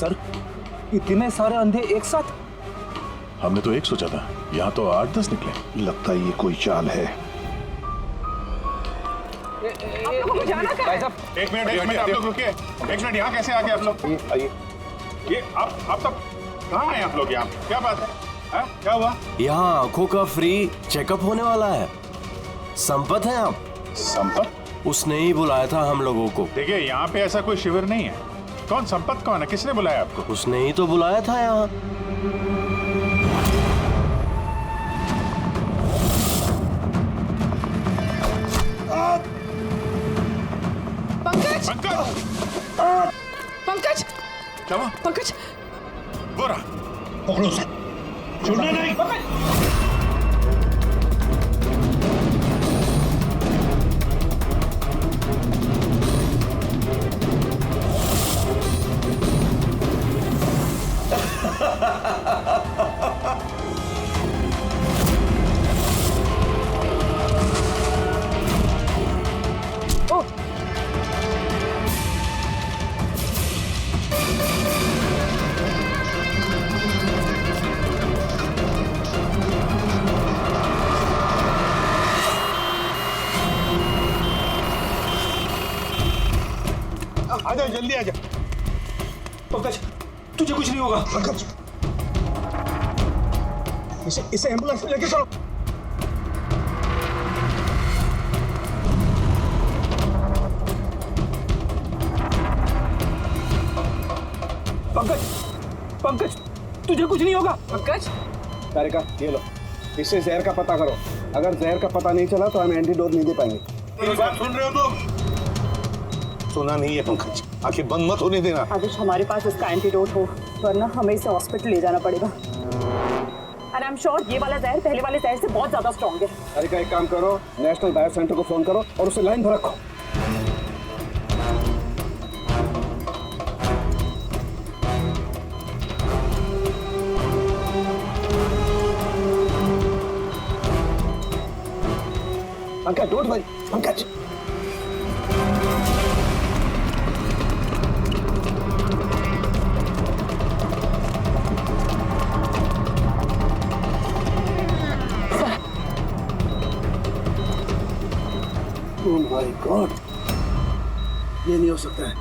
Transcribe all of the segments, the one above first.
Sir, इतने सारे अंधे एक साथ? हमने तो एक सोचा था, यहाँ तो 8-10 निकले। लगता है ये कोई चाल है। एक मिनट आप लोग रुकिए। एक मिनट, यहाँ कैसे आ गए आप लोग? ये आप सब कहाँ हैं आप लोग? यहाँ क्या बात है? क्या हुआ? यहाँ आंखों का फ्री चेकअप होने वाला है। संपत है आप? संपत? उसने ही बुलाया था हम लोगों को। देखिए, यहाँ पे ऐसा कोई शिविर नहीं है। कौन संपत कौन है? किसने बुलाया आपको? उसने ही तो बुलाया था यहाँ। पंकज! पंकज! क्या हुआ? पंकज! वो रहा। पकड़ो उसे। छोड़ना नहीं। आजा, जल्दी आजा। पंकज, तुझे कुछ नहीं होगा। पंकज, इसे एम्बुलेंस में लेके चलो। पंकज, तुझे कुछ नहीं होगा। पंकज! तारिका, ये लो, इससे जहर का पता करो। अगर जहर का पता नहीं चला तो हम एंटीडोट नहीं दे पाएंगे। मेरी बात सुन रहे हो तुम? सुना नहीं है पंकज, आखिर बंद मत होने देना। आदिश, हमारे पास इसका एंटीडोट हो, वरना हमें इसे हॉस्पिटल ले जाना पड़ेगा। और आई एम श्योर ये वाला जहर पहले वाले जहर से बहुत ज्यादा स्ट्रॉन्ग है। तारिका, एक काम करो, नेशनल बायो सेंटर को फोन करो और उसे लाइन पर रखो। Pankaj, don't worry, Pankaj. Oh my God, ये नहीं हो सकता है।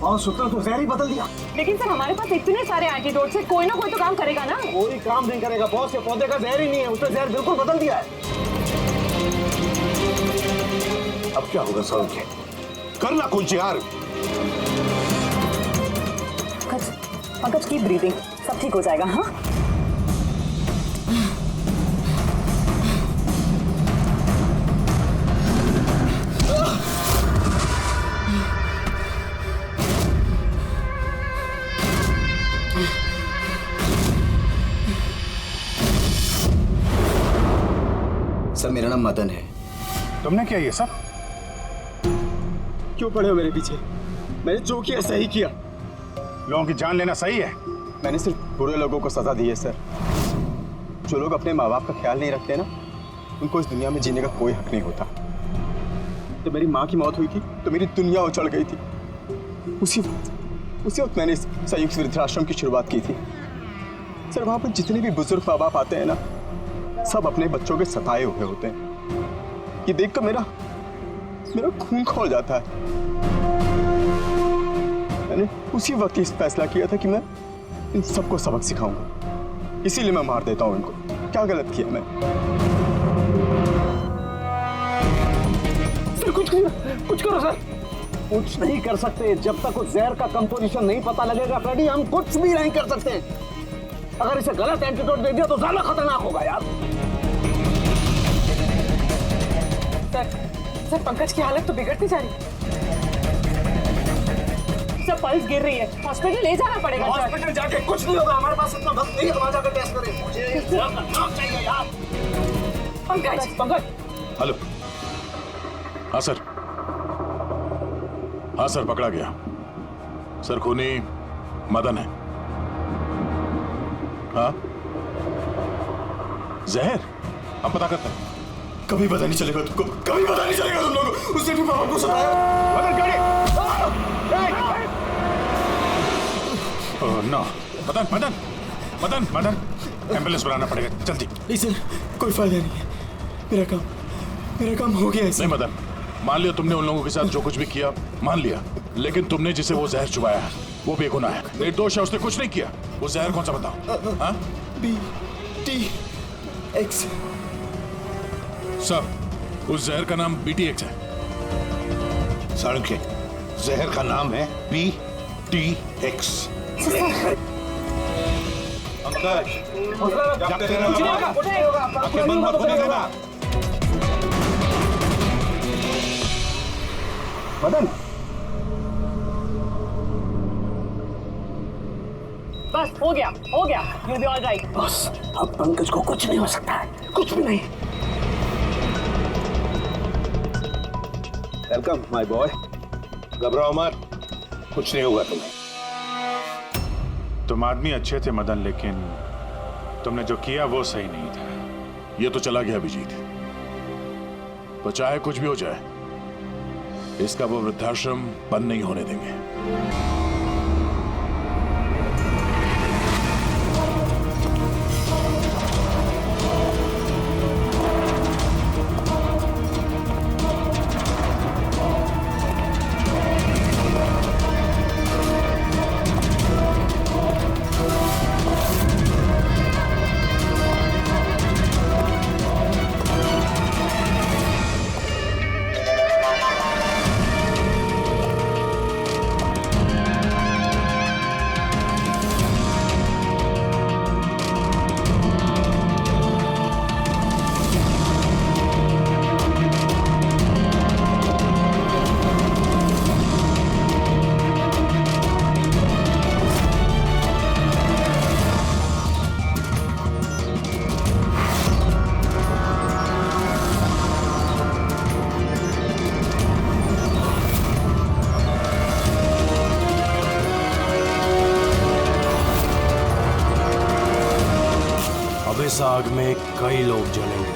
और सूत्र तो जहर ही बदल दिया। लेकिन सर, हमारे पास इतने सारे एंटीडोट से कोई ना कोई तो काम करेगा ना। कोई काम नहीं करेगा बॉस, ये पौधे का जहर ही नहीं है, उसने जहर बिल्कुल बदल दिया है। अब क्या होगा सर? करना कुछ यार। पंकज की ब्रीदिंग, सब ठीक हो जाएगा। हाँ, सर, मेरा नाम मदन है। तुमने क्या ये सब? क्यों पड़े हो मेरे पीछे? मैंने जो किया सही किया। लोगों की जान लेना सही है? मैंने सिर्फ बुरे लोगों को सजा दी है सर। जो लोग अपने माँ बाप का ख्याल नहीं रखते ना, उनको इस दुनिया में जीने का कोई हक नहीं होता। जब मेरी माँ की मौत हुई थी तो मेरी दुनिया उछल गई थी। उसी वक्त मैंने इस संयुक्त वृद्धाश्रम की शुरुआत की थी। सर, वहाँ पर जितने भी बुजुर्ग माँ बाप आते हैं ना, सब अपने बच्चों के सताए हुए होते हैं। ये देखकर मेरा खून खौल जाता है। मैंने उसी वक्त इस फैसला किया था कि मैं इन सबको सबक सिखाऊंगा, इसीलिए मैं मार देता हूं इनको। क्या गलत किया मैं? सर, कुछ करो सर। कुछ नहीं कर सकते जब तक उस जहर का कंपोजिशन नहीं पता लगेगा फ्रेडी, हम कुछ भी नहीं कर सकते। अगर इसे गलत एंटीडोट दे दिया तो ज्यादा खतरनाक होगा यार। सर, पंकज की हालत तो बिगड़ती जा रही है। सर, पल्स गिर रही है, हॉस्पिटल ले जाना पड़ेगा। हॉस्पिटल जाके कुछ नहीं होगा, हमारे पास इतना वक्त नहीं है वहां जाकर टेस्ट करें। मुझे नाम चाहिए यार। पंकज! हेलो। हाँ सर, हाँ सर, पकड़ा गया सर। खूनी मदन है। हाँ, जहर हम पता करते हैं। कभी पता नहीं चलेगा तुमको, कभी पता नहीं चलेगा तुम लोगों को। उसने भी पापा को सताया। मदन, गाड़ी! नो मदन मदन मदन मदन एम्बुलेंस बुलाना पड़ेगा जल्दी। नहीं सर, कोई फायदा नहीं है। मेरा काम हो गया है सर। नहीं मदन, मान लिया तुमने उन लोगों के साथ जो कुछ भी किया, मान लिया, लेकिन तुमने जिसे वो जहर चुबाया है वो बेगुनाह है, निर्दोष है, उसने कुछ नहीं किया। वो जहर कौन सा बताओ? हाँ BTX। सब उस जहर का नाम BTX है। सड़के जहर का नाम है BTX। पंकज, जागते रहना, आंखें बंद मत होने देना। मदन, बस हो गया you'll be all right। बस अब पंकज को कुछ नहीं हो सकता है, कुछ भी नहीं। Welcome my boy. घबराओ मत, कुछ नहीं होगा तुम्हें। तुम आदमी अच्छे थे मदन, लेकिन तुमने जो किया वो सही नहीं था। ये तो चला गया अभिजीत, तो चाहे कुछ भी हो जाए, इसका वो वृद्धाश्रम बंद नहीं होने देंगे। इस आग में कई लोग जलेंगे।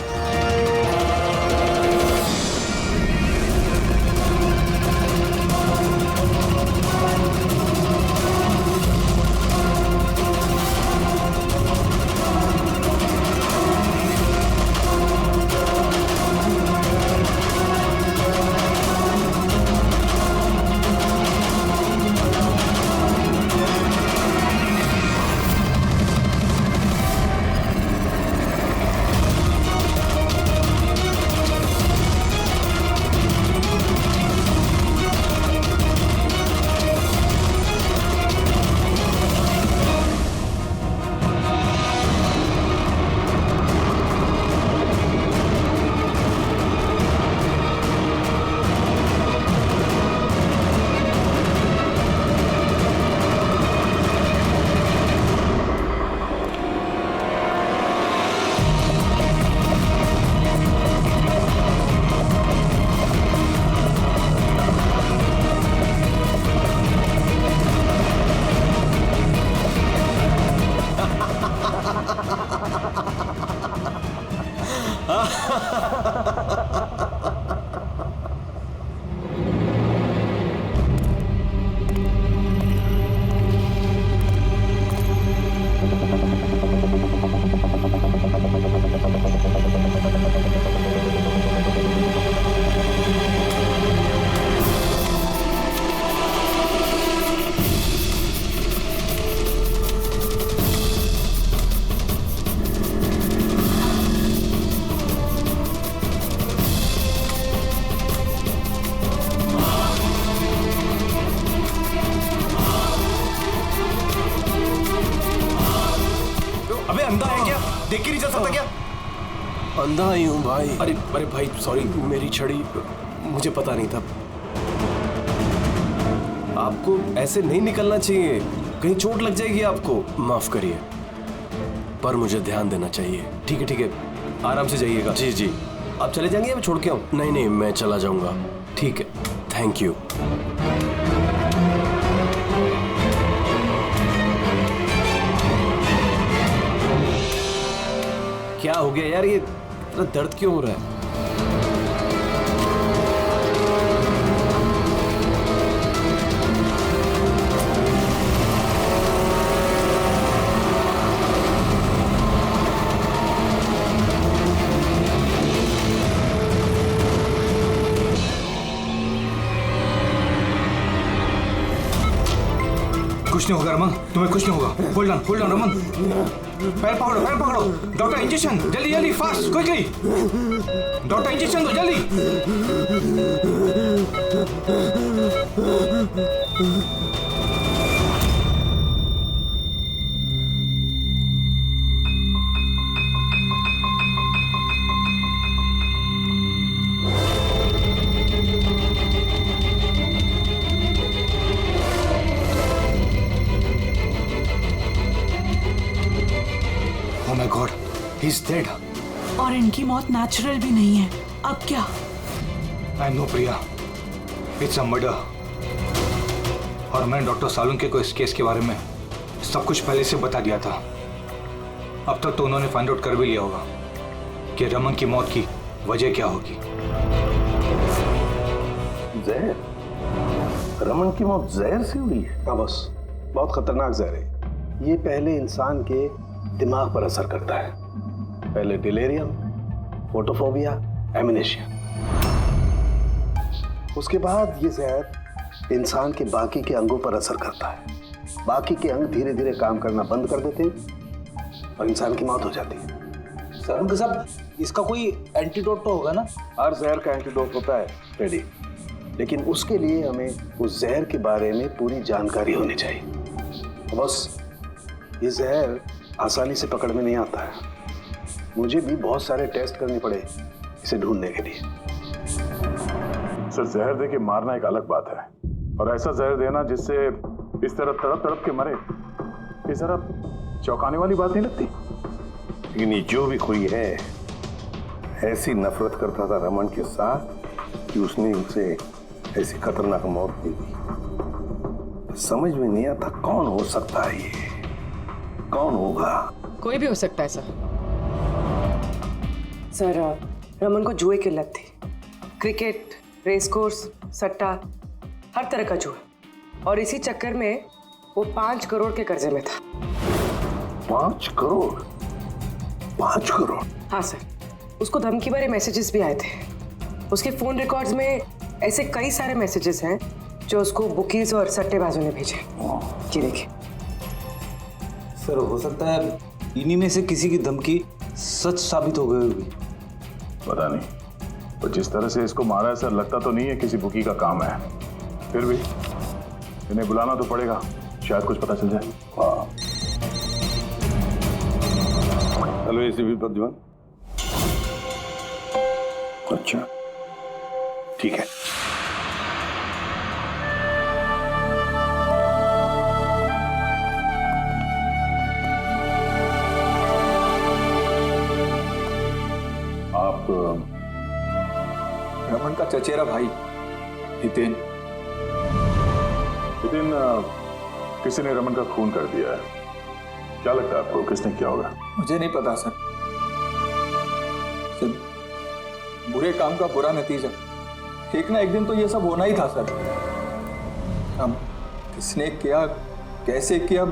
देख के नहीं चल सकता क्या? अंधा ही हूँ भाई। अरे अरे भाई सॉरी, मेरी छड़ी, मुझे पता नहीं था। आपको ऐसे नहीं निकलना चाहिए, कहीं चोट लग जाएगी आपको। माफ करिए, पर मुझे ध्यान देना चाहिए। ठीक है, आराम से जाइएगा। जी जी। आप चले जाएंगे या मैं छोड़ के आऊँ? नहीं नहीं, मैं चला जाऊंगा। ठीक है, थैंक यू। क्या हो गया यार, ये इतना दर्द क्यों हो रहा है? कुछ नहीं होगा रमन, तुम्हें कुछ नहीं होगा। होल्ड ऑन रमन, पैर पकड़ो। डॉक्टर इंजेक्शन, जल्दी फास्ट, क्विकली। डॉक्टर इंजेक्शन दो जल्दी। Oh my God, he's dead. और इनकी मौत नेचुरल भी नहीं है। अब क्या? I know Priya, it's a murder. और मैं डॉक्टर सालुंके को इस केस के बारे में सब कुछ पहले से बता दिया था। अब तक तो उन्होंने फाइंड आउट कर भी लिया होगा कि रमन की मौत की वजह क्या होगी। जहर? रमन की मौत जहर से हुई है? हाँ बस, बहुत खतरनाक जहर है। ये पहले इंसान के दिमाग पर असर करता है। पहले डिलेरियम, फोटोफोबिया, एमनेशिया। उसके बाद ये जहर इंसान के बाकी के अंगों पर असर करता है। बाकी के अंग धीरे धीरे काम करना बंद कर देते हैं और इंसान की मौत हो जाती है। सर उनके साहब, इसका कोई एंटीडोट तो होगा ना? हर जहर का एंटीडोट होता है टेडी, लेकिन उसके लिए हमें उस जहर के बारे में पूरी जानकारी होनी चाहिए। बस ये जहर आसानी से पकड़ में नहीं आता है। मुझे भी बहुत सारे टेस्ट करने पड़े इसे ढूंढने के लिए। सर, जहर दे के मारना एक अलग बात है, और ऐसा जहर देना जिससे इस तरह तड़प तड़प के मरे, ये जरा चौंकाने वाली बात नहीं लगती? लेकिन ये जो भी कोई है, ऐसी नफरत करता था रमन के साथ कि उसने उसे ऐसी खतरनाक मौत दी थी। समझ में नहीं आता कौन हो सकता है ये, कौन होगा? कोई भी हो सकता है सर, रमन को जुए की लत थी। क्रिकेट, रेस कोर्स, सट्टा, हर तरह का जुआ। और इसी चक्कर में वो 5 करोड़ के कर्जे में था। 5 करोड़? 5 करोड़? हाँ सर, उसको धमकी भरे मैसेजेस भी आए थे। उसके फोन रिकॉर्ड्स में ऐसे कई सारे मैसेजेस हैं जो उसको बुकीज और सट्टेबाजों ने भेजे। ये देखिए सर, हो सकता है इन्हीं में से किसी की धमकी सच साबित हो गई होगी। पता नहीं, और जिस तरह से इसको मारा है सर, लगता तो नहीं है किसी बुकी का काम है। फिर भी इन्हें बुलाना तो पड़ेगा, शायद कुछ पता चल जाए। हाँ। Hello ACP Pradyuman. अच्छा, ठीक है। आप रमन का चचेरा भाई हितेन। हितेन, किसी ने रमन का खून कर दिया है। क्या लगता है आपको किसने किया होगा? मुझे नहीं पता सर। बुरे काम का बुरा नतीजा, एक ना एक दिन तो ये सब होना ही था सर। हम किसने किया, कैसे किया,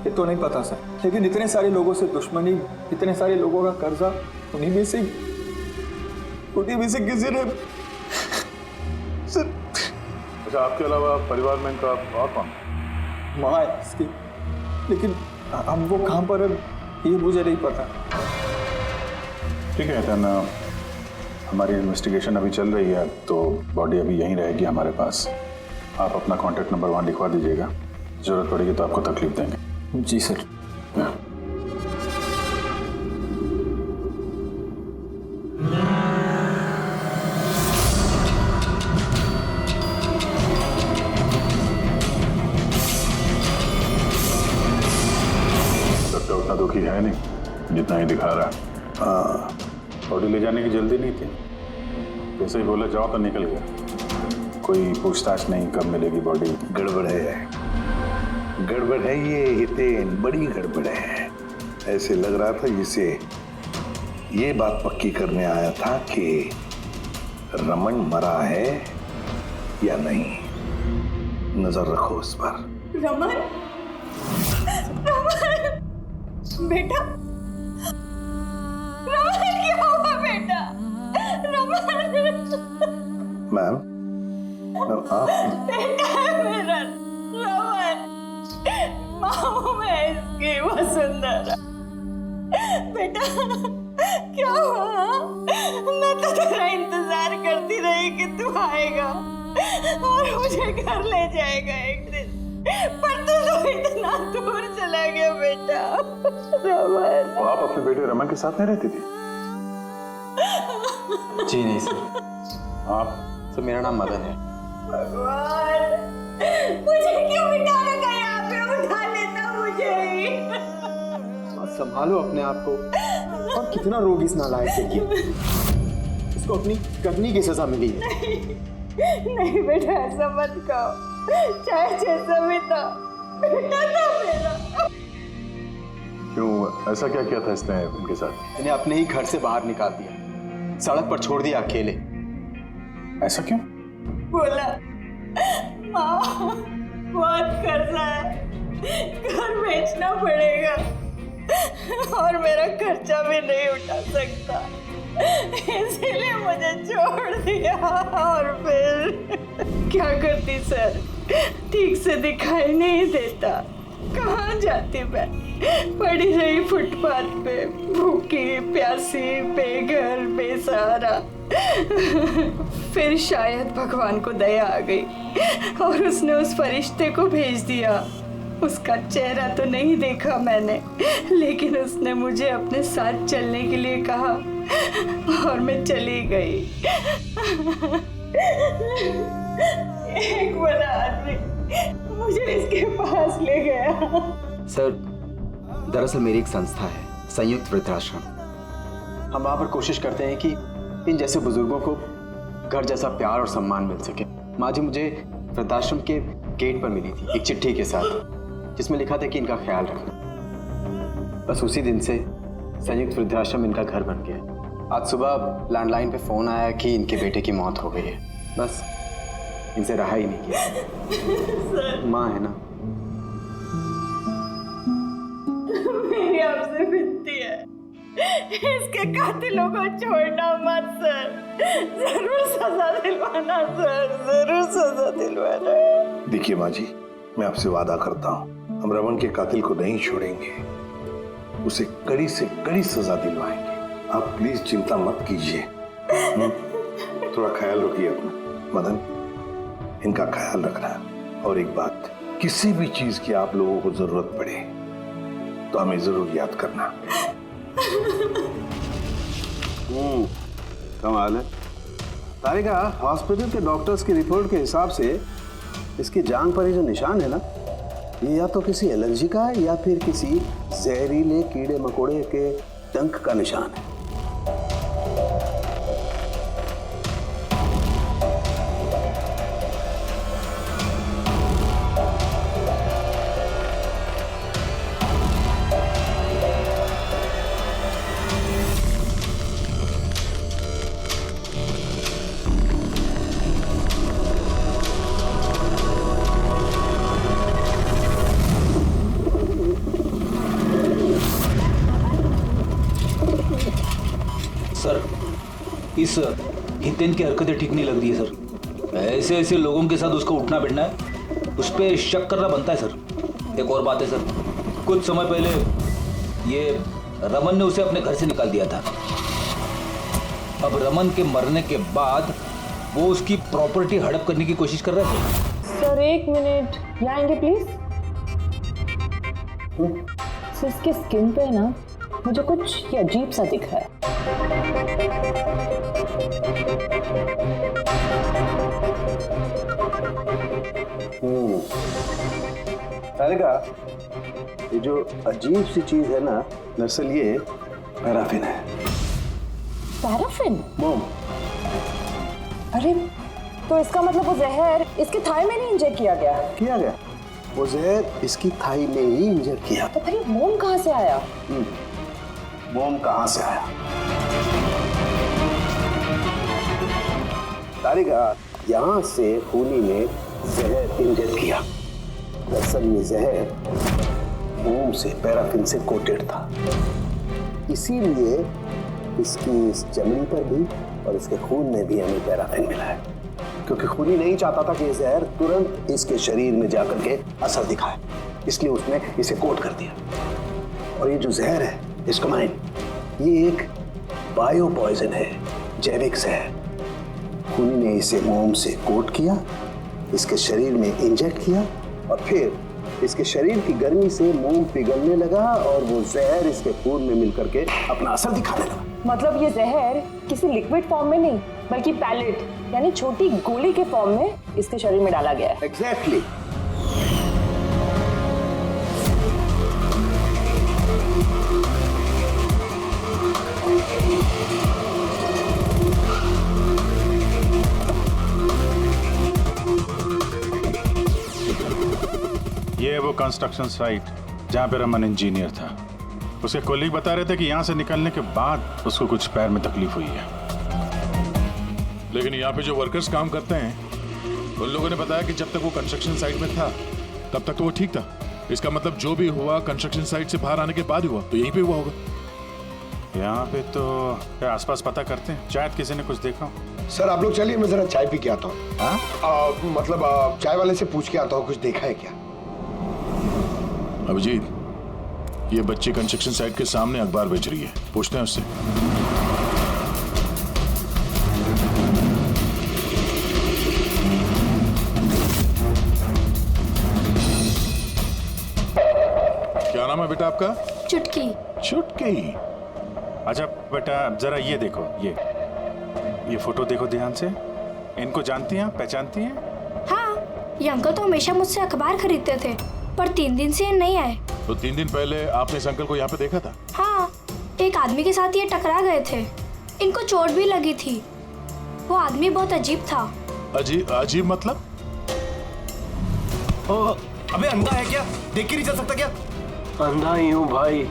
ये तो नहीं पता सर। लेकिन इतने सारे लोगों से दुश्मनी, इतने सारे लोगों का कर्जा, उन्हीं में से किसी ने सर। अच्छा, आपके अलावा परिवार में इनका और कौन? माँ है इसकी, लेकिन हम वो कहाँ पर है ये मुझे नहीं पता। ठीक है हितेन, हमारी इन्वेस्टिगेशन अभी चल रही है, तो बॉडी अभी यहीं रहेगी हमारे पास। आप अपना कॉन्टैक्ट नंबर वहाँ लिखवा दीजिएगा, जरूरत पड़ेगी तो आपको तकलीफ देंगे। जी सर। लगता उतना दुखी है नहीं जितना ही दिखा रहा है। हाँ, बॉडी ले जाने की जल्दी नहीं थी, जैसे ही बोला जाओ तो निकल गया। कोई पूछताछ नहीं कब मिलेगी बॉडी। गड़बड़ है ये हितेन, बड़ी गड़बड़ है। ऐसे लग रहा था जिसे ये बात पक्की करने आया था कि रमन मरा है या नहीं। नजर रखो उस पर। रमन, बेटा, रमन क्या हुआ बेटा? मैम, आप बेटा है मेरा रमन। माँ हूँ मैं इसकी वसुंधरा। बेटा क्या हुआ? मैं तो तेरा इंतजार करती रही कि तू आएगा और मुझे घर ले जाएगा एक दिन, पर तू तो इतना दूर चला गया बेटा। रमन, तो आप अपने बेटे रमन के साथ नहीं रहती थी? जी नहीं सर। आप? सर मेरा नाम मदन है। भगवान, मुझे क्यों बिठा रखा यहाँ पे? उठा लेता मुझे ही। संभालो अपने आप को। और कितना रोग इस नालायक से किया। इसको अपनी करनी की सजा मिली है। नहीं बेटा, ऐसा मत कहो। चाहे जैसा भी था, बेटा था मेरा। क्यों, ऐसा क्या किया था इसने इनके साथ? इन्हें अपने ही घर से बाहर निकाल दिया, सड़क पर छोड़ दिया अकेले। ऐसा क्यों? बोला माँ बहुत कर्जा है, घर बेचना पड़ेगा और मेरा खर्चा भी नहीं उठा सकता, इसीलिए मुझे छोड़ दिया। और फिर क्या करती सर, ठीक से दिखाई नहीं देता। कहाँ जाती मैं? पड़ी रही फुटपाथ पे, भूखी प्यासी, बेघर बेसहारा। फिर शायद भगवान को दया आ गई और उसने उस फरिश्ते को भेज दिया। उसका चेहरा तो नहीं देखा मैंने, लेकिन उसने मुझे अपने साथ चलने के लिए कहा और मैं चली गई। एक बड़ा आदमी मुझे इसके पास ले गया। सर दरअसल मेरी एक संस्था है, संयुक्त वृद्धाश्रम। हम वहाँ पर कोशिश करते हैं कि इन जैसे बुजुर्गों को घर जैसा प्यार और सम्मान मिल सके। माँ जी मुझे वृद्धाश्रम के गेट पर मिली थी एक चिट्ठी के साथ, जिसमें लिखा था कि इनका ख्याल रखना। बस उसी दिन से संयुक्त वृद्धाश्रम इनका घर बन गया। आज सुबह लैंडलाइन पे फोन आया कि इनके बेटे की मौत हो गई है। बस इनसे रहा ही नहीं किया। माँ है ना। मेरी आपसे विनती है, इसके कातिलों को छोड़ना मत सर। जरूर सजा दिलवाना सर, जरूर सजा दिलवाना। देखिए माँ जी, मैं आपसे वादा करता हूँ, हम रमन के कातिल को नहीं छोड़ेंगे, उसे कड़ी से कड़ी सजा दिलवाएंगे। आप प्लीज चिंता मत कीजिए। थोड़ा ख्याल रखिए अपना। मदन, इनका ख्याल रखना। और एक बात, किसी भी चीज की आप लोगों को जरूरत पड़े तो हमें जरूर याद करना। कमाल है। तारिका, हॉस्पिटल के डॉक्टर्स की रिपोर्ट के हिसाब से इसकी जांघ पर ये जो निशान है ना, ये या तो किसी एलर्जी का है या फिर किसी जहरीले कीड़े मकोड़े के डंक का निशान है। इस हितेन की हरकतें ठीक नहीं लग रही है सर। ऐसे ऐसे लोगों के साथ उसका उठना बैठना है, उस पर शक करना बनता है सर। एक और बात है सर, कुछ समय पहले ये रमन ने उसे अपने घर से निकाल दिया था। अब रमन के मरने के बाद वो उसकी प्रॉपर्टी हड़प करने की कोशिश कर रहे थे। सर एक मिनट, यहाँ आएंगे प्लीज। सर इसके स्किन पे ना मुझे कुछ अजीब सा दिख रहा है। तारिका, ये जो अजीब सी चीज है ना, दरअसल ये पैराफिन है। पैराफिन? मोम। अरे तो इसका मतलब वो जहर इसके थाई में नहीं इंजेक्ट किया गया? किया गया, वो जहर इसकी थाई में ही इंजेक्ट किया। तो फिर ये मोम कहाँ से आया? मोम कहाँ से आया? तारिका, यहाँ से खूनी ने जहर इंजेक्ट किया। दरअसल ये जहर मोम से, पैराफिन से कोटेड था, इसीलिए इसकी इस चमड़ी पर भी और इसके खून में भी हमें पैराफिन मिला है, क्योंकि खूनी नहीं चाहता था कि ये जहर तुरंत इसके शरीर में जाकर के असर दिखाए। इसलिए उसने इसे कोट कर दिया। और ये जो जहर है इसको माइन, ये एक बायो पॉइजन है, जैविक जहर। खूनी ने इसे मोम से कोट किया, इसके शरीर में इंजेक्ट किया और फिर इसके शरीर की गर्मी से मोम पिघलने लगा और वो जहर इसके खून में मिलकर के अपना असर दिखाने लगा। मतलब ये जहर किसी लिक्विड फॉर्म में नहीं बल्कि पैलेट यानी छोटी गोली के फॉर्म में इसके शरीर में डाला गया है। एग्जैक्टली। ये है वो कंस्ट्रक्शन साइट जहाँ पे रमन इंजीनियर था। उसके कोलीग बता रहे थे कि यहाँ से निकलने के बाद उसको कुछ पैर में तकलीफ हुई है। लेकिन यहाँ पे जो वर्कर्स काम करते हैं उन लोगों ने बताया कि जब तक वो कंस्ट्रक्शन साइट में था तब तक तो वो ठीक था। इसका मतलब जो भी हुआ कंस्ट्रक्शन साइट से बाहर आने के बाद हुआ, तो यहीं पे हुआ होगा। यहाँ पे तो आसपास पता करते हैं, शायद किसी ने कुछ देखा। सर आप लोग चलिए, मैं जरा चाय पी के आता हूँ। मतलब चाय वाले से पूछ के आता हूँ, कुछ देखा है क्या? अभिजीत, ये बच्ची कंस्ट्रक्शन साइट के सामने अखबार बेच रही है, पूछते हैं उससे। क्या नाम है बेटा आपका? चुटकी। चुटकी। अच्छा बेटा जरा ये देखो, ये फोटो देखो ध्यान से। इनको जानती हैं, पहचानती हैं? हाँ, ये अंकल तो हमेशा मुझसे अखबार खरीदते थे, पर 3 दिन से ये नहीं आए। तो 3 दिन पहले आपने इस अंकल को यहाँ पे देखा था? हाँ, एक आदमी के साथ ये टकरा गए थे। इनको चोट भी लगी थी। वो आदमी बहुत अजीब था। अजीब मतलब? अबे अंधा है क्या? देख के नहीं चल सकता क्या? अंधा ही हूँ भाई।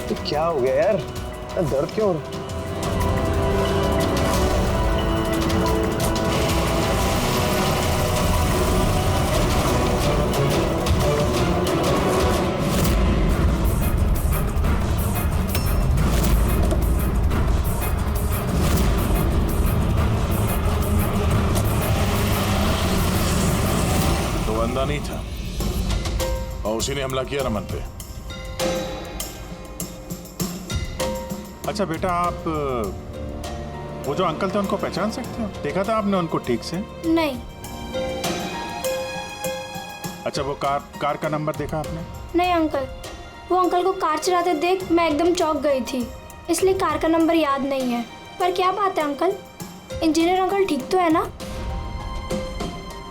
तो क्या हो गया यार, दर्द क्यों हो रहा? तो अंधा नहीं था और उसी ने हमला किया रमन पे। अच्छा बेटा, आप वो जो अंकल थे उनको पहचान सकते हो? देखा था आपने उनको ठीक से? नहीं। अच्छा वो कार का नंबर देखा आपने? नहीं अंकल, वो अंकल को कार चलाते देख मैं एकदम चौंक गई थी, इसलिए कार का नंबर याद नहीं है। पर क्या बात है अंकल, इंजीनियर अंकल ठीक तो है ना?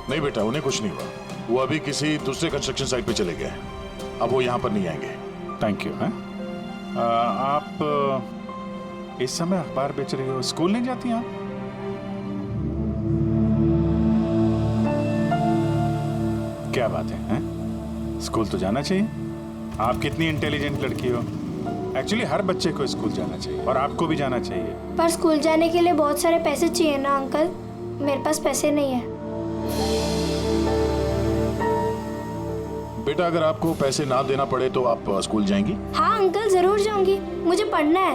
नहीं बेटा, उन्हें कुछ नहीं हुआ। वो अभी किसी दूसरे कंस्ट्रक्शन साइट पे चले गए, अब वो यहाँ पर नहीं आएंगे। Thank you. आप इस समय अखबार बेच रही हो, स्कूल नहीं जाती आप? क्या बात है, हैं? स्कूल तो जाना चाहिए। आप कितनी इंटेलिजेंट लड़की हो। एक्चुअली हर बच्चे को स्कूल जाना चाहिए और आपको भी जाना चाहिए। पर स्कूल जाने के लिए बहुत सारे पैसे चाहिए ना अंकल, मेरे पास पैसे नहीं है। बेटा अगर आपको पैसे ना देना पड़े तो आप स्कूल जाएंगी? हाँ अंकल जरूर जाऊंगी, मुझे पढ़ना है।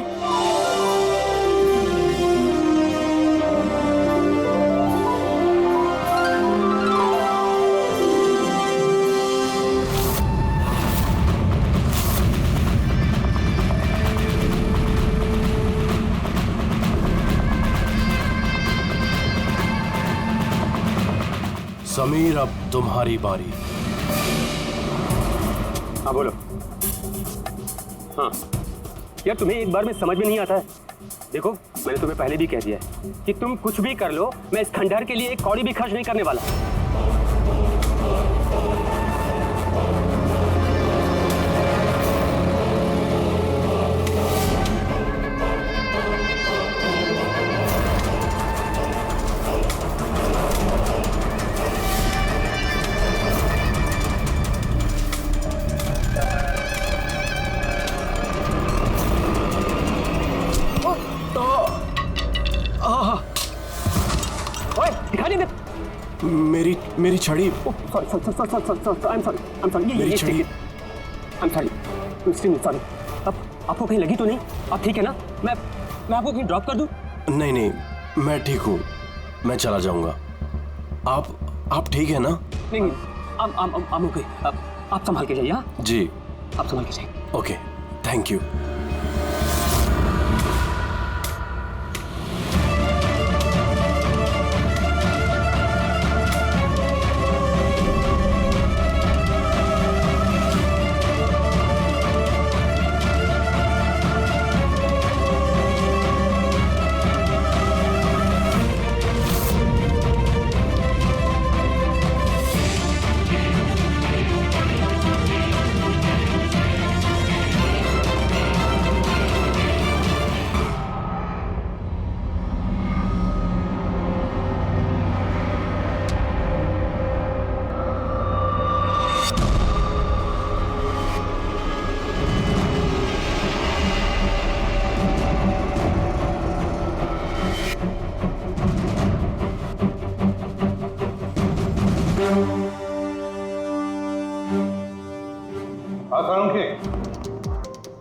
समीर अब तुम्हारी बारी। हाँ बोलो। हाँ यार, तुम्हें एक बार में समझ में नहीं आता है। देखो मैंने तुम्हें पहले भी कह दिया है कि तुम कुछ भी कर लो, मैं इस खंडहर के लिए एक कौड़ी भी खर्च नहीं करने वाला। मेरी छड़ी। मेरी छड़ी। आपको कहीं लगी तो नहीं? आप ठीक है ना? मैं आपको कहीं ड्रॉप कर दूं? नहीं नहीं, मैं ठीक हूँ, मैं चला जाऊंगा। आप ठीक है ना? नहीं, I'm okay। आप संभाल के जाइए। हाँ जी, आप संभाल के जाइए। Okay, thank you.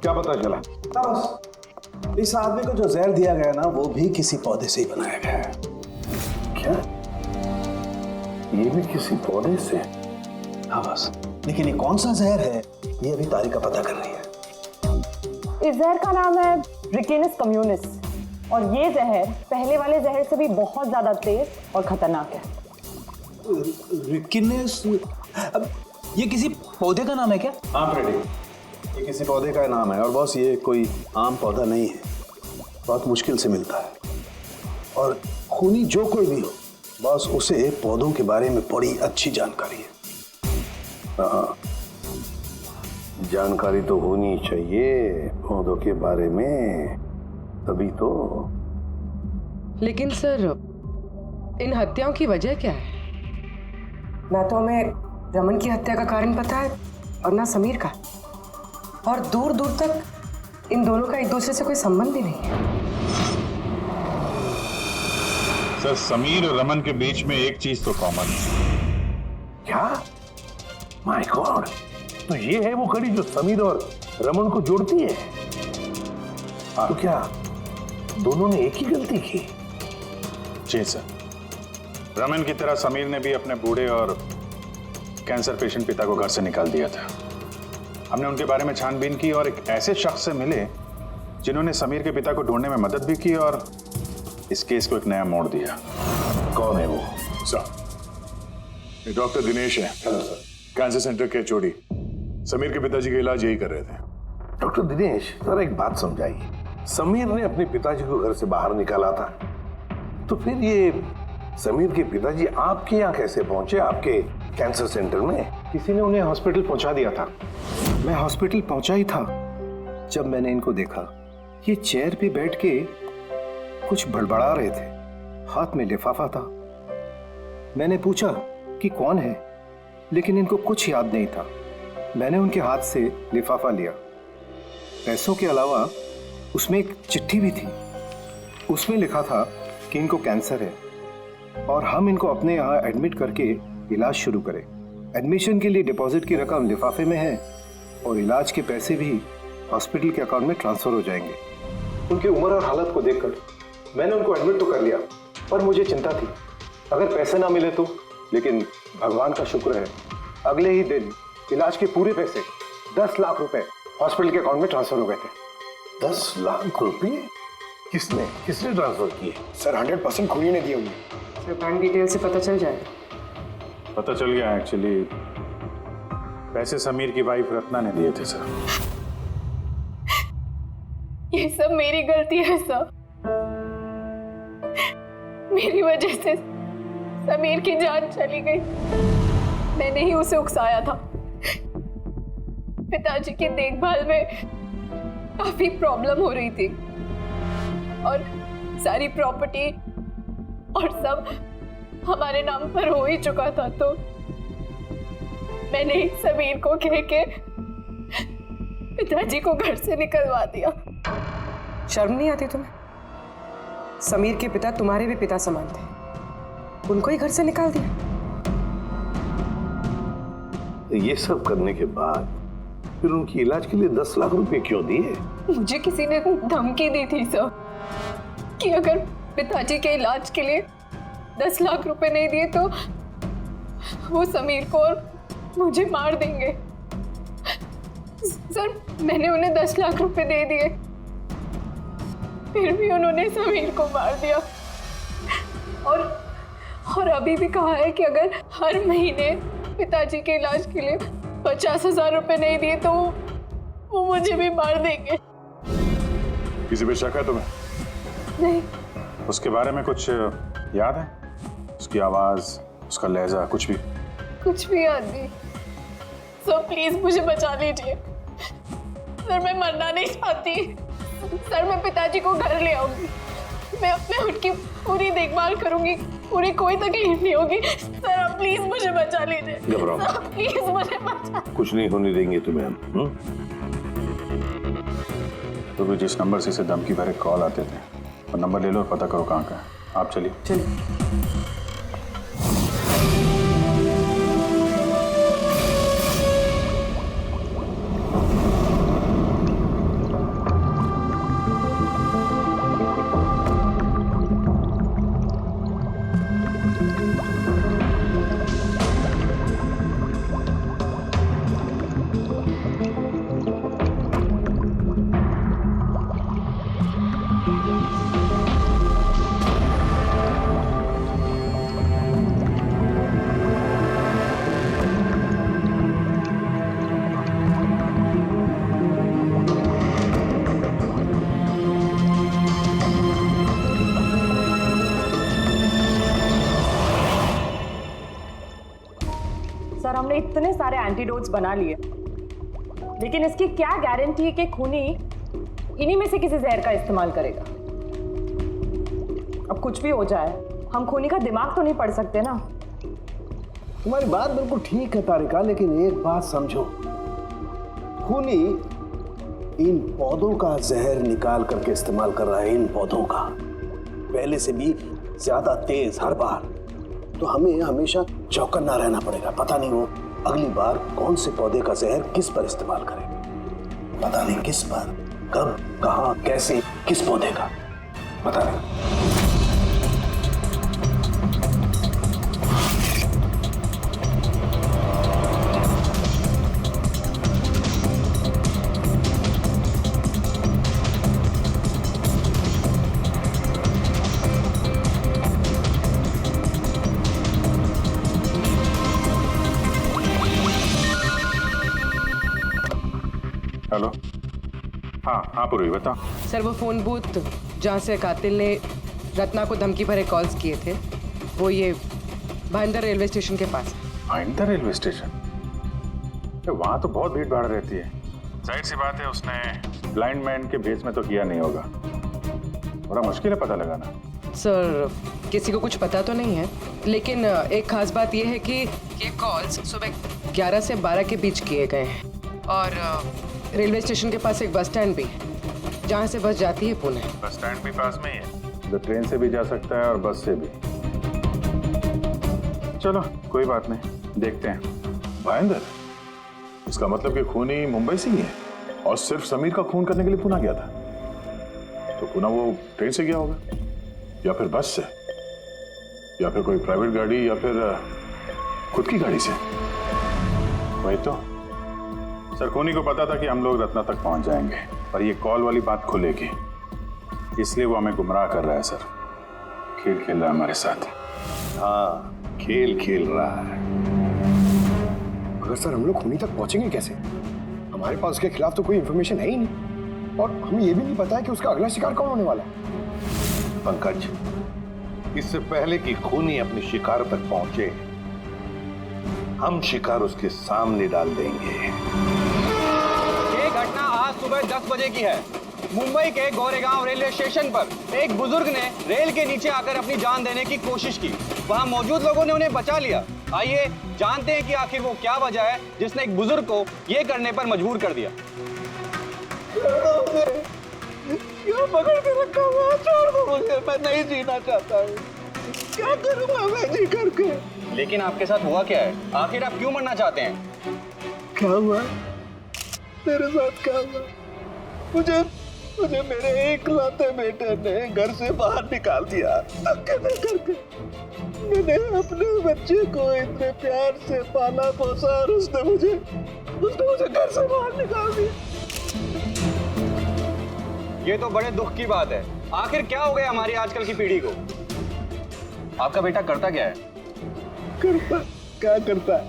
क्या पता चला? बस इस आदमी को जो जहर दिया गया ना, वो भी किसी पौधे से ही बनाया गया है। क्या? ये भी किसी पौधे से? हाँ बस, लेकिन ये कौन सा जहर है, ये अभी तारिका पता कर रही है। इस जहर का नाम है रिकिनस कम्युनिस, और ये जहर पहले वाले जहर से भी बहुत ज्यादा तेज और खतरनाक है। रिकिनस? अब ये किसी पौधे का नाम है क्या? हाँ फ्रेडी, ये किसी पौधे का नाम है, और बॉस ये कोई आम पौधा नहीं है, बहुत मुश्किल से मिलता है। और खूनी जो कोई भी हो बॉस, उसे पौधों के बारे में बड़ी अच्छी जानकारी है। हाँ, जानकारी तो होनी चाहिए पौधों के बारे में, तभी तो। लेकिन सर, इन हत्याओं की वजह क्या है? ना तो हमें रमन की हत्या का कारण पता है और ना समीर का, और दूर दूर तक इन दोनों का एक दूसरे से कोई संबंध ही नहीं है। सर, समीर और रमन के बीच में एक चीज तो कॉमन है। क्या? माय गॉड, तो ये है वो कड़ी जो समीर और रमन को जोड़ती है। तो क्या दोनों ने एक ही गलती की? जी सर, रमन की तरह समीर ने भी अपने बूढ़े और कैंसर पेशेंट पिता को घर से निकाल दिया था। हमने उनके बारे में छानबीन की और एक ऐसे शख्स से मिले जिन्होंने समीर के पिता को ढूंढने में मदद भी की और इस केस को एक नया मोड़ दिया। कौन है वो? सर, ये डॉक्टर दिनेश है। Hello sir. कैंसर सेंटर के चोड़ी। समीर के पिताजी का इलाज यही कर रहे थे। डॉक्टर दिनेश, सर एक बात समझाइए। समीर ने अपने पिताजी को घर से बाहर निकाला था, तो फिर ये समीर के पिताजी आपके यहाँ कैसे पहुंचे, आपके कैंसर सेंटर में? किसी ने उन्हें हॉस्पिटल पहुंचा दिया था। मैं हॉस्पिटल पहुंचा ही था जब मैंने इनको देखा। ये चेयर पे बैठ के कुछ बड़बड़ा रहे थे, हाथ में लिफाफा था। मैंने पूछा कि कौन है, लेकिन इनको कुछ याद नहीं था। मैंने उनके हाथ से लिफाफा लिया। पैसों के अलावा उसमें एक चिट्ठी भी थी। उसमें लिखा था कि इनको कैंसर है और हम इनको अपने यहाँ एडमिट करके इलाज शुरू करें। एडमिशन के लिए डिपॉजिट की रकम लिफाफे में है और इलाज के पैसे भी हॉस्पिटल के अकाउंट में ट्रांसफर हो जाएंगे। उनकी उम्र और हालत को देखकर मैंने उनको एडमिट तो कर लिया, पर मुझे चिंता थी अगर पैसे ना मिले तो। लेकिन भगवान का शुक्र है, अगले ही दिन इलाज के पूरे पैसे 10 लाख रुपए हॉस्पिटल के अकाउंट में ट्रांसफर हो गए थे। 10 लाख रुपए? किसने ट्रांसफर किए? सर 100% खूनी ने दिए होंगे। सर, बैंक डिटेल से पता चल जाए। पता चल गया, एक्चुअली पैसे समीर की वाइफ रत्ना ने दिए थे सर। ये सब मेरी गलती है सर। मेरी वजह से समीर की जान चली गई। मैंने ही उसे उकसाया था। पिताजी की देखभाल में काफी प्रॉब्लम हो रही थी और सारी प्रॉपर्टी और सब हमारे नाम पर हो ही चुका था, तो मैंने ही समीर को कह के पिताजी को घर से निकलवा दिया। शर्म नहीं आती तुम्हें? समीर के पिता तुम्हारे भी पिता समान थे, उनको ही घर से निकाल दिया। ये सब करने के बाद फिर उनकी इलाज के लिए 10 लाख रुपए क्यों दिए? मुझे किसी ने धमकी दी थी सर कि अगर पिताजी के इलाज के लिए 10 लाख रुपए नहीं दिए तो वो समीर को और मुझे मार देंगे। सर मैंने उन्हें 10 लाख रुपए दे दिए, फिर भी उन्होंने समीर को मार दिया। और अभी भी कहा है कि अगर हर महीने पिताजी के इलाज के लिए 50,000 रुपए नहीं दिए तो वो मुझे भी मार देंगे। किसी पे शक है तुम्हें? नहीं। उसके बारे में कुछ याद है? उसकी आवाज, उसका लहजा, कुछ भी? कुछ भी याद नहीं। सर प्लीज मुझे बचा लीजिए। सर मैं मरना नहीं चाहती। सर मैं पिताजी को घर ले आऊंगी, मैं उनकी पूरी देखभाल करूंगी, पूरी कोई तकलीफ नहीं होगी। सर आप प्लीज मुझे बचा लीजिए। घबराओ मत। सर प्लीज मुझे बचा। कुछ नहीं होने देंगे तुम्हें हम। तो भी जिस नंबर से इसे धमकी भरे कॉल आते थे वो नंबर ले लो और पता करो कहाँ का है। आप चलिए। सर हमने इतने सारे एंटीडोट्स बना लिए, लेकिन इसकी क्या गारंटी है कि खूनी इन्हीं में से किसी जहर का इस्तेमाल करेगा? अब कुछ भी हो जाए, हम खूनी का दिमाग तो नहीं पढ़ सकते ना। तुम्हारी बात बिल्कुल ठीक है तारिका, लेकिन एक बात समझो, खूनी इन पौधों का जहर निकाल करके इस्तेमाल कर रहा है, इन पौधों का पहले से भी ज्यादा तेज हर बार। तो हमें हमेशा चौकन्ना रहना पड़ेगा। पता नहीं वो अगली बार कौन से पौधे का जहर किस पर इस्तेमाल करेगा, पता नहीं किस पर, कब, कहां, कैसे, किस पौधे का, पता नहीं। हेलो। हाँ पूर्वी बताओ। सर वो फोन बूथ जहाँ से कातिल ने रत्ना को धमकी भरे कॉल्स किए थे वो ये भाईंदर रेलवे स्टेशन के पास है। Bhayandar railway station? वहाँ तो बहुत भीड़ भाड़ रहती है। जाहिर सी बात है उसने ब्लाइंड मैन के भेस में तो किया नहीं होगा। बड़ा मुश्किल है पता लगाना। सर किसी को कुछ पता तो नहीं है, लेकिन एक खास बात यह है कि ये कॉल्स सुबह 11 से 12 के बीच किए गए हैं और रेलवे स्टेशन के पास एक बस स्टैंड भी है जहाँ से बस जाती है पुणे। बस स्टैंड भी पास में ही है, तो ट्रेन से भी जा सकता है और बस से भी। चलो कोई बात नहीं, देखते हैं। भाईंदर, इसका मतलब कि खूनी मुंबई से ही है और सिर्फ समीर का खून करने के लिए पुणे गया था। तो पुणे वो ट्रेन से गया होगा या फिर बस से या फिर कोई प्राइवेट गाड़ी या फिर खुद की गाड़ी से। वही तो सर, खूनी को पता था कि हम लोग रत्ना तक पहुंच जाएंगे, पर ये कॉल वाली बात खुलेगी, इसलिए वो हमें गुमराह कर रहा है। सर खेल खेल रहा है हमारे साथ। हाँ खेल खेल रहा है। मगर सर हम लोग खूनी तक पहुंचेंगे कैसे? हमारे पास उसके खिलाफ तो कोई इंफॉर्मेशन है ही नहीं और हमें यह भी नहीं पता है कि उसका अगला शिकार कौन होने वाला है। पंकज, इससे पहले कि खूनी अपने शिकार तक पहुंचे, हम शिकार उसके सामने डाल देंगे। ये घटना आज सुबह 10 बजे की है। मुंबई के गोरेगांव रेलवे स्टेशन पर एक बुजुर्ग ने रेल के नीचे आकर अपनी जान देने की कोशिश की। वहां मौजूद लोगों ने उन्हें बचा लिया। आइए जानते हैं कि आखिर वो क्या वजह है जिसने एक बुजुर्ग को ये करने पर मजबूर कर दिया। क्यों पकड़ के रखा हुआ? छोड़ दो मुझे, मैं नहीं जीना चाहता हूँ। क्या करूँगा मैं जी करके? लेकिन आपके साथ हुआ क्या है? आखिर आप क्यों मरना चाहते हैं? क्या हुआ? तेरे साथ क्या हुआ? मुझे मुझे मेरे इकलौते बेटे ने घर से बाहर निकाल दिया। अकेले करके मैंने अपने बच्चे को इतने प्यार से पाला पोसा और उसने मुझे घर से बाहर निकाल दिया। ये तो बड़े दुख की बात है। आखिर क्या हो गया हमारी आजकल की पीढ़ी को? आपका बेटा करता क्या है? क्या करता है?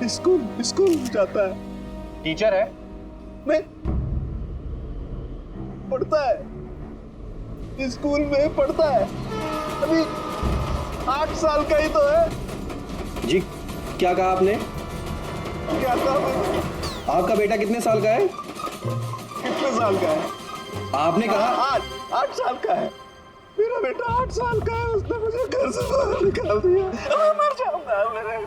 स्कूल जाता है। टीचर है? नहीं, पढ़ता है, स्कूल में पढ़ता है। अभी 8 साल का ही तो है। जी क्या कहा आपने? क्या कहा? आपका बेटा कितने साल का है? कितने साल का है? आपने कहा 8 साल का है। मेरा बेटा 8 साल का है, उसने मुझे घर से बाहर निकाल दिया। मर जाऊंगा मेरे।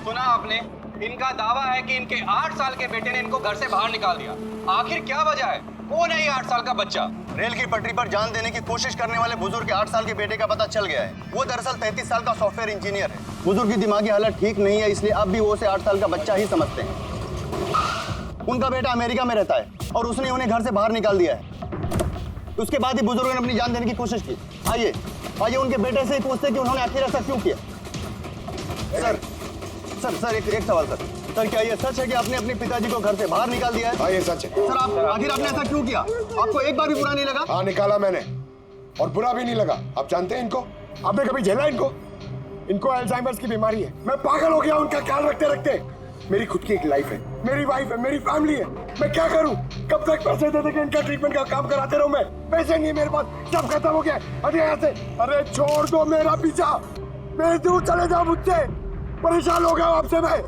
सुना आपने? इनका दावा है कि इनके 8 साल के बेटे ने इनको घर से बाहर निकाल दिया। आखिर क्या वजह है? कौन है ये 8 साल का बच्चा? रेल की पटरी पर जान देने की कोशिश करने वाले बुजुर्ग के 8 साल के बेटे का पता चल गया है। वो दरअसल 33 साल का सॉफ्टवेयर इंजीनियर है। बुजुर्ग की दिमागी हालत ठीक नहीं है, इसलिए अब भी वो उसे 8 साल का बच्चा ही समझते हैं। उनका बेटा अमेरिका में रहता है और उसने उन्हें घर से बाहर निकाल दिया है। उसके बाद ही बुजुर्गों ने अपनी जान देने की कोशिश की। आइए उनके बेटे से ही पूछते कि उन्होंने आखिर ऐसा क्यों किया। सर एक सवाल सर, क्या ये सच है कि आपने अपने पिताजी को घर से बाहर निकाल दिया है? हाँ, ये सच है। सर आखिर आपने ऐसा क्यों किया? आपको एक बार भी बुरा नहीं लगा? हाँ, निकाला मैंने और बुरा भी नहीं लगा। आप जानते हैं इनको? आपने कभी झेला इनको अल्जाइमर्स की बीमारी है। मैं पागल हो गया उनका ख्याल रखते रखते। मेरी खुद की एक लाइफ है, मेरी वाइफ है, मेरी फैमिली है। मैं क्या करूं? कब तक पैसे दे के इनका ट्रीटमेंट का काम कराते रहूं? मैं पैसे नहीं है मेरे पास, सब खत्म हो गया। अरे यहाँ से, अरे छोड़ दो मेरा पीछा, मैं दूर चले जाओ मुझसे। परेशान हो गया आपसे मैं।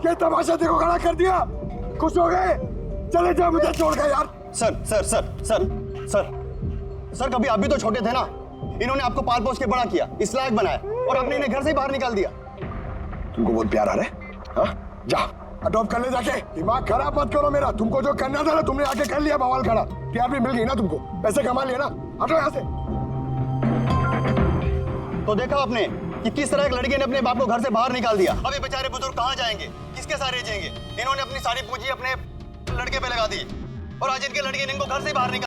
ये तमाशा देखो खड़ा कर दिया। खुश हो गए? चले जाओ, मुझे छोड़ गए यार। सर कभी आप भी तो छोटे थे ना। इन्होंने आपको पाल पोस के बड़ा किया, इस लायक बनाया और आपने इन्हें घर से ही बाहर निकाल दिया। तुमको बहुत प्यार आ रहा है? हाँ? जा अडॉप्ट कर ले जाके। दिमाग खराब मत करो मेरा। तुमको जो करना था ना तुमने आके कर लिया बवाल खड़ा। प्यार भी मिल गई ना तुमको, पैसे कमा लिए ना। हटो यहाँ से। तो देखा आपने कि किस तरह एक लड़के ने अपने बाप को घर से बाहर निकाल दिया। अब ये बेचारे बुजुर्ग कहाँ जाएंगे, किसके सहारे जिएंगे? इन्होंने अपनी सारी पूंजी अपने लड़के पे लगा दी और आज इनके लड़के ने इनको घर से बाहर निकाल